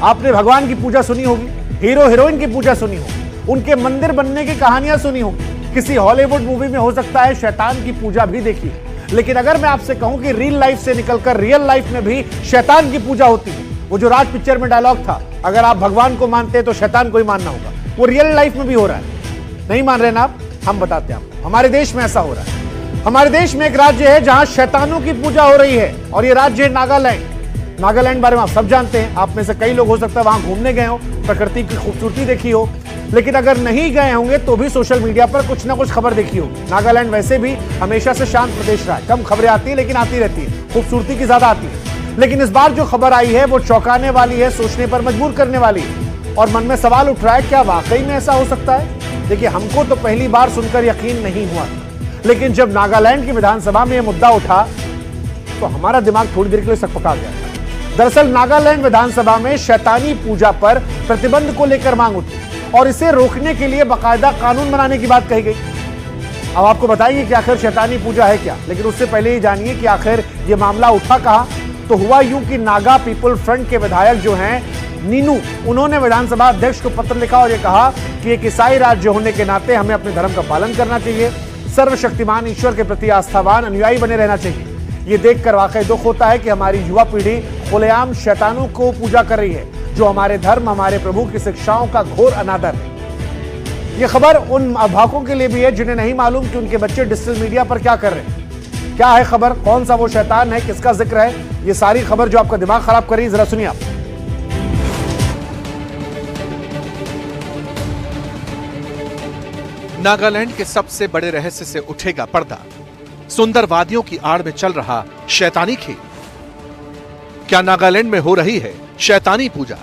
आपने भगवान की पूजा सुनी होगी, हीरो हीरोइन की पूजा सुनी होगी, उनके मंदिर बनने की कहानियां सुनी होगी, किसी हॉलीवुड मूवी में हो सकता है शैतान की पूजा भी देखी है। लेकिन अगर मैं आपसे कहूं कि रियल लाइफ से निकलकर रियल लाइफ में भी शैतान की पूजा होती है, वो जो राज पिक्चर में डायलॉग था, अगर आप भगवान को मानते हैं तो शैतान को ही मानना होगा, वो रियल लाइफ में भी हो रहा है। नहीं मान रहे ना आप? हम बताते हैं आपको। हमारे देश में ऐसा हो रहा है। हमारे देश में एक राज्य है जहां शैतानों की पूजा हो रही है, और ये राज्य है नागालैंड। नागालैंड बारे में आप सब जानते हैं। आप में से कई लोग हो सकता है वहां घूमने गए हो, प्रकृति की खूबसूरती देखी हो, लेकिन अगर नहीं गए होंगे तो भी सोशल मीडिया पर कुछ ना कुछ खबर देखी हो। नागालैंड वैसे भी हमेशा से शांत प्रदेश रहा है, कम खबरें आती है लेकिन आती रहती है, खूबसूरती की ज्यादा आती है। लेकिन इस बार जो खबर आई है वो चौंकाने वाली है, सोचने पर मजबूर करने वाली है, और मन में सवाल उठ रहा है, क्या वाकई में ऐसा हो सकता है? देखिए, हमको तो पहली बार सुनकर यकीन नहीं हुआ, लेकिन जब नागालैंड की विधानसभा में यह मुद्दा उठा तो हमारा दिमाग थोड़ी देर के लिए सकपका गया। दरअसल नागालैंड विधानसभा में शैतानी पूजा पर प्रतिबंध को लेकर मांग उठी और इसे रोकने के लिए बाकायदा कानून बनाने की बात कही गई। अब आपको बताएंगे कि आखिर शैतानी पूजा है क्या, लेकिन उससे पहले ही जानिए कि आखिर यह मामला उठा कहां। तो हुआ यूं कि नागा पीपल फ्रंट के विधायक जो हैं नीनू, उन्होंने विधानसभा अध्यक्ष को पत्र लिखा और यह कहा कि एक ईसाई राज्य होने के नाते हमें अपने धर्म का पालन करना चाहिए, सर्वशक्तिमान ईश्वर के प्रति आस्थावान अनुयायी बने रहना चाहिए। यह देखकर वाकई दुख होता है कि हमारी युवा पीढ़ी खुलेआम शैतानों को पूजा कर रही है, जो हमारे धर्म, हमारे प्रभु की शिक्षाओं का घोर अनादर है। यह खबर उन अभिभावकों के लिए भी है जिन्हें नहीं मालूम कि उनके बच्चे डिजिटल मीडिया पर क्या कर रहे हैं। क्या है खबर, कौन सा वो शैतान है, किसका जिक्र है, ये सारी खबर जो आपका दिमाग खराब कर रही है, जरा सुनिए आप। नागालैंड के सबसे बड़े रहस्य से उठेगा पर्दा। सुंदर वादियों की आड़ में चल रहा शैतानी खेल। क्या नागालैंड में हो रही है शैतानी पूजा?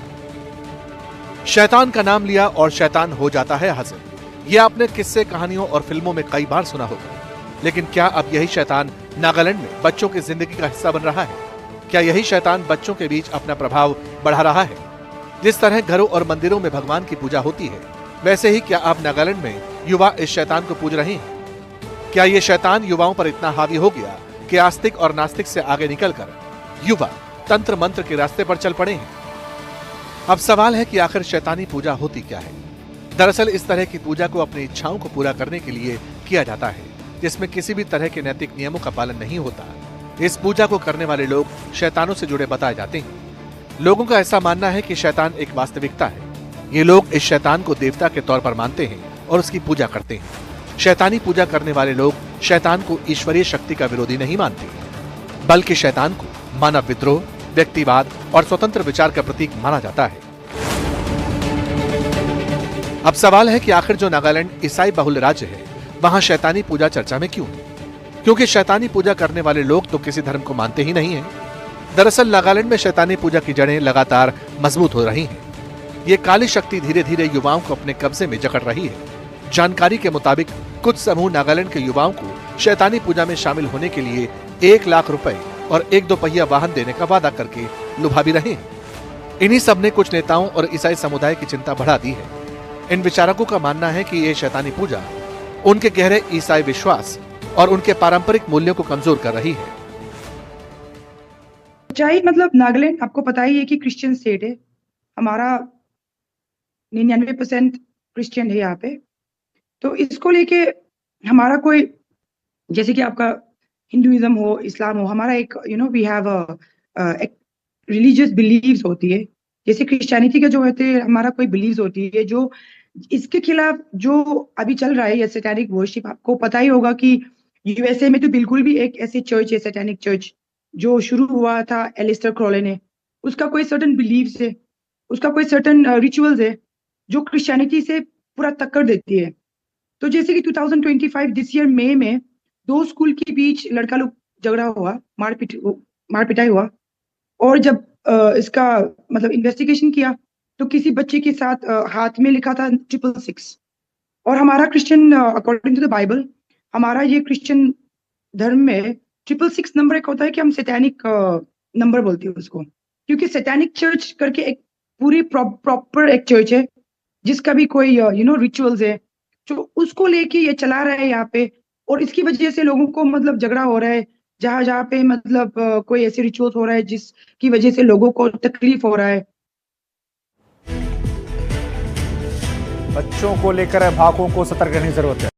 शैतान का नाम लिया और शैतान हो जाता है हाजिर। यह आपने किस्से, कहानियों और फिल्मों में कई बार सुना होगा, लेकिन क्या अब यही शैतान नागालैंड में बच्चों की जिंदगी का हिस्सा बन रहा है? क्या यही शैतान बच्चों के बीच अपना प्रभाव बढ़ा रहा है? जिस तरह घरों और मंदिरों में भगवान की पूजा होती है, वैसे ही क्या अब नागालैंड में युवा इस शैतान को पूज रहे हैं? क्या ये शैतान युवाओं पर इतना हावी हो गया कि आस्तिक और नास्तिक से आगे निकलकर युवा तंत्र मंत्र के रास्ते पर चल पड़े हैं? अब सवाल है कि आखिर शैतानी पूजा होती क्या है? दरअसल इस तरह की पूजा को अपनी इच्छाओं को पूरा करने के लिए किया जाता है, जिसमें किसी भी तरह के नैतिक नियमों का पालन नहीं होता। इस पूजा को करने वाले लोग शैतानों से जुड़े बताए जाते हैं। लोगों का ऐसा मानना है कि शैतान एक वास्तविकता है। ये लोग इस शैतान को देवता के तौर पर मानते हैं और उसकी पूजा करते हैं। शैतानी पूजा करने वाले लोग शैतान को ईश्वरीय शक्ति का विरोधी नहीं मानते, बल्कि शैतान को मानव विद्रोह, व्यक्तिवाद और स्वतंत्र विचार का प्रतीक माना जाता है। अब सवाल है कि आखिर जो नागालैंड ईसाई बहुल राज्य है, वहां शैतानी पूजा चर्चा में क्यों? क्योंकि शैतानी पूजा करने वाले लोग तो किसी धर्म को मानते ही नहीं हैं। दरअसल नागालैंड में शैतानी पूजा की जड़ें लगातार मजबूत हो रही हैं। ये काली शक्ति धीरे धीरे युवाओं को अपने कब्जे में जकड़ रही है। जानकारी के मुताबिक कुछ समूह नागालैंड के युवाओं को शैतानी पूजा में शामिल होने के लिए 1 लाख रुपए और 1-2 पहिया वाहन देने का वादा करके लुभा भी रहे हैं। इन्हीं सब ने कुछ नेताओं और ईसाई समुदाय की चिंता बढ़ा दी है। इन विचारकों का मानना है कि ये शैतानी पूजा उनके गहरे ईसाई विश्वास और उनके पारंपरिक मूल्यों को कमजोर कर रही है। चाहे मतलब नागालैंड आपको पता ही है कि क्रिश्चियन स्टेट है। हमारा 99% क्रिश्चियन है यहाँ पे। तो इसको लेके हमारा कोई, जैसे कि आपका हिंदुइज्म हो, इस्लाम हो, हमारा एक वी हैव एक रिलीजियस बिलीव्स होती है। जैसे क्रिश्चियनिटी के जो होते हैं, हमारा कोई बिलीव्स होती है जो इसके खिलाफ जो अभी चल रहा है, ये सैटेनिक वर्शिप। आपको पता ही होगा कि यूएसए में तो बिल्कुल भी एक ऐसी चर्च है, सैटेनिक चर्च, जो शुरू हुआ था एलिस्टर क्रॉले ने। उसका कोई सर्टन बिलीव्स है, उसका कोई सर्टन रिचुअल्स है जो क्रिश्चियनिटी से पूरा टक्कर देती है। तो जैसे कि 2025 दिस ईयर मई में 2 स्कूल के बीच लड़का लोग झगड़ा हुआ, मार पिटाई हुआ, और जब इसका मतलब इन्वेस्टिगेशन किया तो किसी बच्चे के साथ हाथ में लिखा था 666। और हमारा Christian, according to the Bible, हमारा ये क्रिश्चियन धर्म में 666 नंबर एक होता है कि हम सैटेनिक नंबर बोलते हैं उसको, क्योंकि सैटेनिक चर्च करके एक पूरी प्रॉपर एक चर्च है जिसका भी कोई रिचुअल्स है, जो उसको लेके ये चला रहा है यहाँ पे। और इसकी वजह से लोगों को मतलब झगड़ा हो रहा है, जहाँ पे मतलब कोई ऐसे रिचुअल्स हो रहा है जिसकी वजह से लोगों को तकलीफ हो रहा है। बच्चों को लेकर अभिभावकों को सतर्क रहने की जरूरत है।